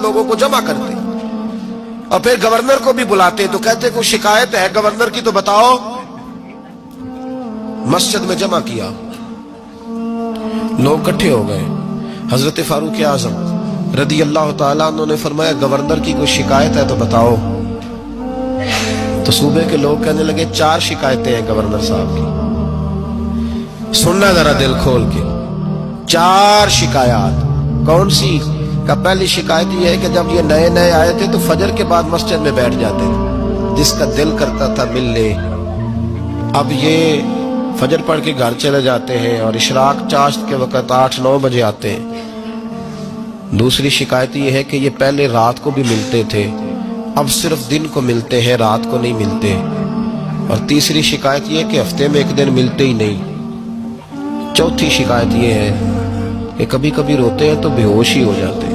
لوگوں کو جمع کرتے اور پھر گورنر کو بھی بلاتے تو کہتے کوئی شکایت ہے گورنر کی تو بتاؤ. مسجد میں جمع کیا, لوگ اکٹھے ہو گئے. حضرت فاروق اعظم رضی اللہ تعالیٰ عنہ نے فرمایا گورنر کی کوئی شکایت ہے تو بتاؤ. تو صوبے کے لوگ کہنے لگے 4 شکایتیں ہیں گورنر صاحب کی. سننا ذرا دل کھول کے, 4 شکایات. کون سی؟ کہ پہلی شکایت یہ ہے کہ جب یہ نئے نئے آئے تھے تو فجر کے بعد مسجد میں بیٹھ جاتے تھے, جس کا دل کرتا تھا مل لے. اب یہ فجر پڑھ کے گھر چلے جاتے ہیں اور اشراق چاشت کے وقت 8-9 بجے آتے ہیں. دوسری شکایت یہ ہے کہ یہ پہلے رات کو بھی ملتے تھے, اب صرف دن کو ملتے ہیں, رات کو نہیں ملتے. اور تیسری شکایت یہ ہے کہ ہفتے میں 1 دن ملتے ہی نہیں. چوتھی شکایت یہ ہے کہ کبھی کبھی روتے ہیں تو بے ہوش ہی ہو جاتے ہیں.